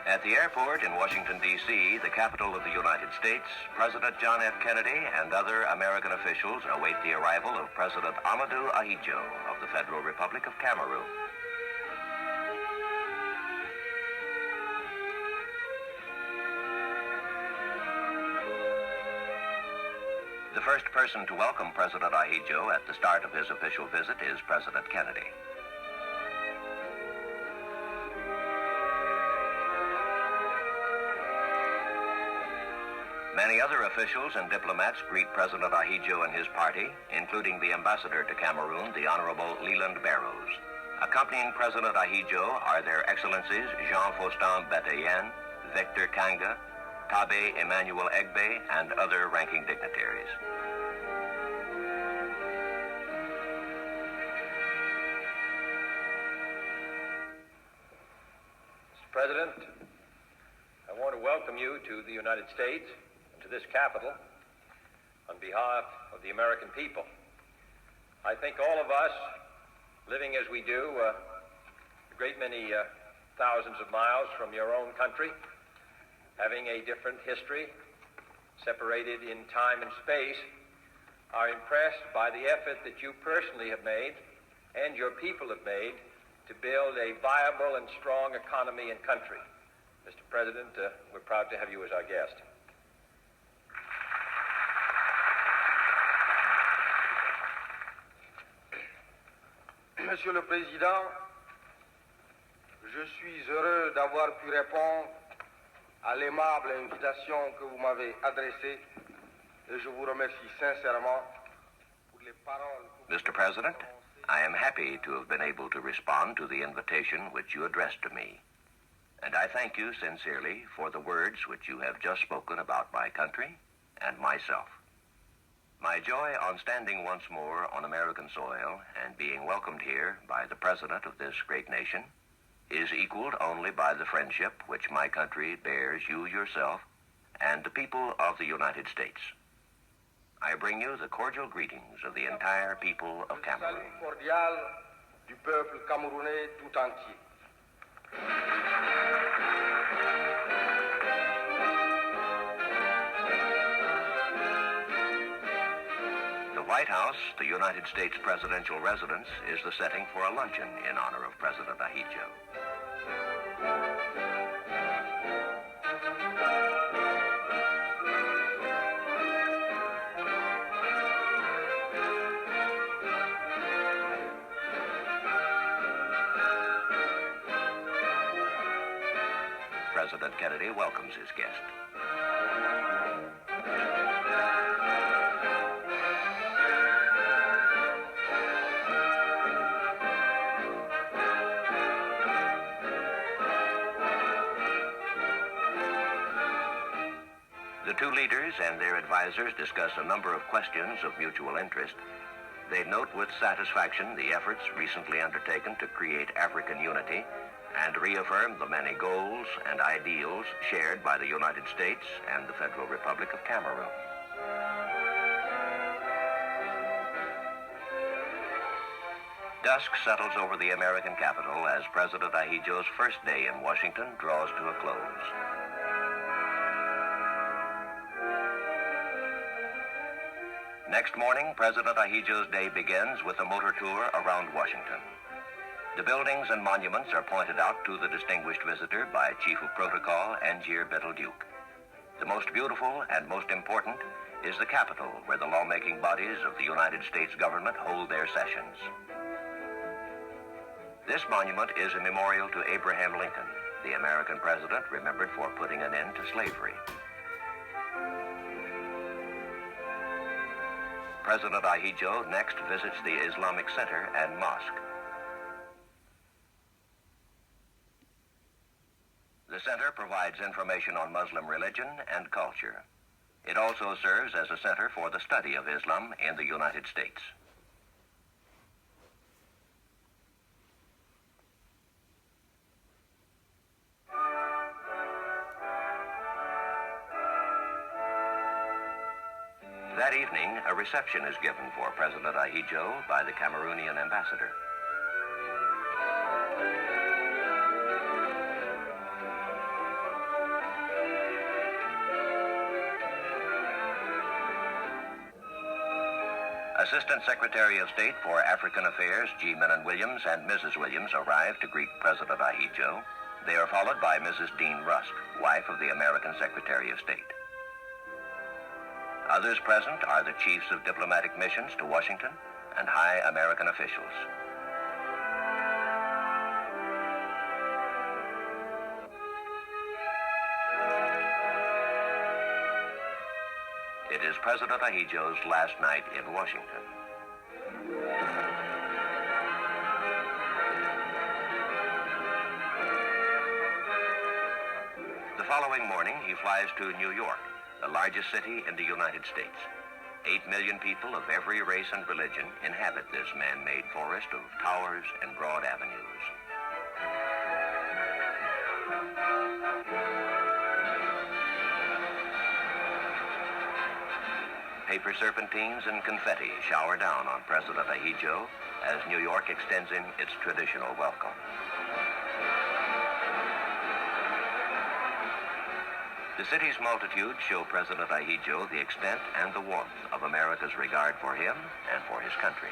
At the airport in Washington, D.C., the capital of the United States, President John F. Kennedy and other American officials await the arrival of President Ahmadou Ahidjo of the Federal Republic of Cameroon. The first person to welcome President Ahidjo at the start of his official visit is President Kennedy. Many other officials and diplomats greet President Ahidjo and his party, including the ambassador to Cameroon, the Honorable Leland Barrows. Accompanying President Ahidjo are Their Excellencies Jean-Faustin Bataillon, Victor Kanga, Tabe Emmanuel Egbe, and other ranking dignitaries. Mr. President, I want to welcome you to the United States, to this capital, on behalf of the American people. I think all of us, living as we do, a great many thousands of miles from your own country, having a different history, separated in time and space, are impressed by the effort that you personally have made and your people have made to build a viable and strong economy and country. Mr. President, we're proud to have you as our guest. Monsieur le Président, je suis heureux d'avoir pu répondre à l'aimable invitation que vous m'avez adressée et je vous remercie sincèrement pour les paroles. Mr. President, I am happy to have been able to respond to the invitation which you addressed to me. And I thank you sincerely for the words which you have just spoken about my country and myself. My joy on standing once more on American soil and being welcomed here by the President of this great nation is equaled only by the friendship which my country bears you yourself and the people of the United States. I bring you the cordial greetings of the entire people of Cameroon. Salut cordial du peuple camerounais tout entier. The White House, the United States presidential residence, is the setting for a luncheon in honor of President Ahidjo. President Kennedy welcomes his guest. The two leaders and their advisors discuss a number of questions of mutual interest. They note with satisfaction the efforts recently undertaken to create African unity and reaffirm the many goals and ideals shared by the United States and the Federal Republic of Cameroon. Dusk settles over the American capital as President Ahidjo's first day in Washington draws to a close. Next morning, President Ahidjo's day begins with a motor tour around Washington. The buildings and monuments are pointed out to the distinguished visitor by Chief of Protocol Engineer Duke. The most beautiful and most important is the Capitol, where the lawmaking bodies of the United States government hold their sessions. This monument is a memorial to Abraham Lincoln, the American president remembered for putting an end to slavery. President Ahidjo next visits the Islamic Center and Mosque. The center provides information on Muslim religion and culture. It also serves as a center for the study of Islam in the United States. That evening, a reception is given for President Ahidjo by the Cameroonian ambassador. Assistant Secretary of State for African Affairs, G. Menon Williams, and Mrs. Williams arrived to greet President Ahidjo. They are followed by Mrs. Dean Rusk, wife of the American Secretary of State. Others present are the chiefs of diplomatic missions to Washington and high American officials. It is President Ahidjo's last night in Washington. The following morning, he flies to New York, the largest city in the United States. 8 million people of every race and religion inhabit this man-made forest of towers and broad avenues. Paper serpentines and confetti shower down on President Ahidjo as New York extends him its traditional welcome. The city's multitudes show President Ahidjo the extent and the warmth of America's regard for him and for his country.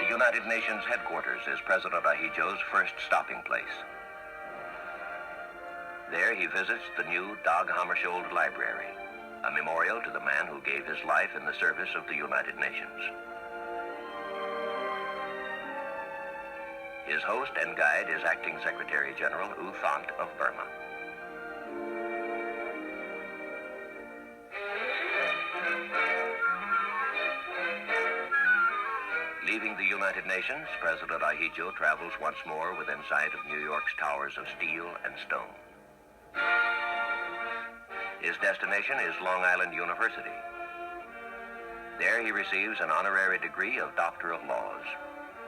United Nations headquarters is President Ahidjo's first stopping place. There he visits the new Dag Hammarskjöld Library, a memorial to the man who gave his life in the service of the United Nations. His host and guide is Acting Secretary General U Thant of Burma. Leaving the United Nations, President Ahidjo travels once more within sight of New York's towers of steel and stone. His destination is Long Island University. There he receives an honorary degree of Doctor of Laws.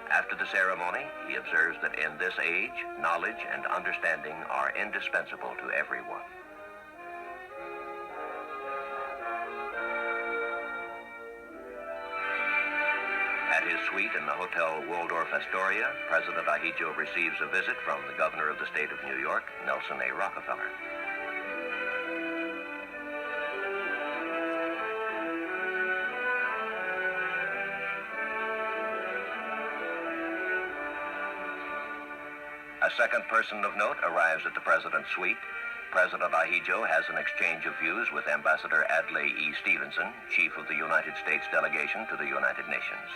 After the ceremony, he observes that in this age, knowledge and understanding are indispensable to everyone. At his suite in the Hotel Waldorf Astoria, President Ahidjo receives a visit from the governor of the state of New York, Nelson A. Rockefeller. A second person of note arrives at the president's suite. President Ahidjo has an exchange of views with Ambassador Adlai E. Stevenson, chief of the United States delegation to the United Nations.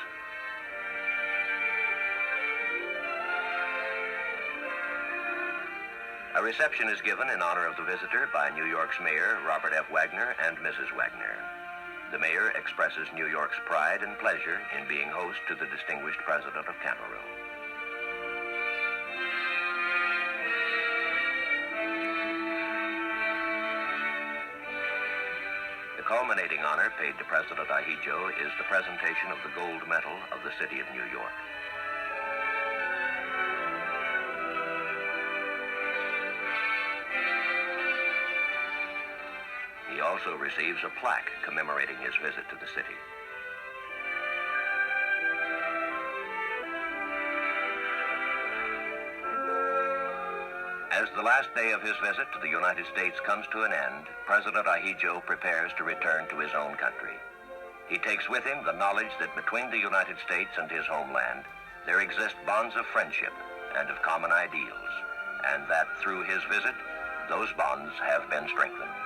A reception is given in honor of the visitor by New York's Mayor, Robert F. Wagner, and Mrs. Wagner. The mayor expresses New York's pride and pleasure in being host to the distinguished president of Cameroon. The culminating honor paid to President Ahidjo is the presentation of the gold medal of the city of New York. He also receives a plaque commemorating his visit to the city. As the last day of his visit to the United States comes to an end, President Ahidjo prepares to return to his own country. He takes with him the knowledge that between the United States and his homeland, there exist bonds of friendship and of common ideals, and that through his visit, those bonds have been strengthened.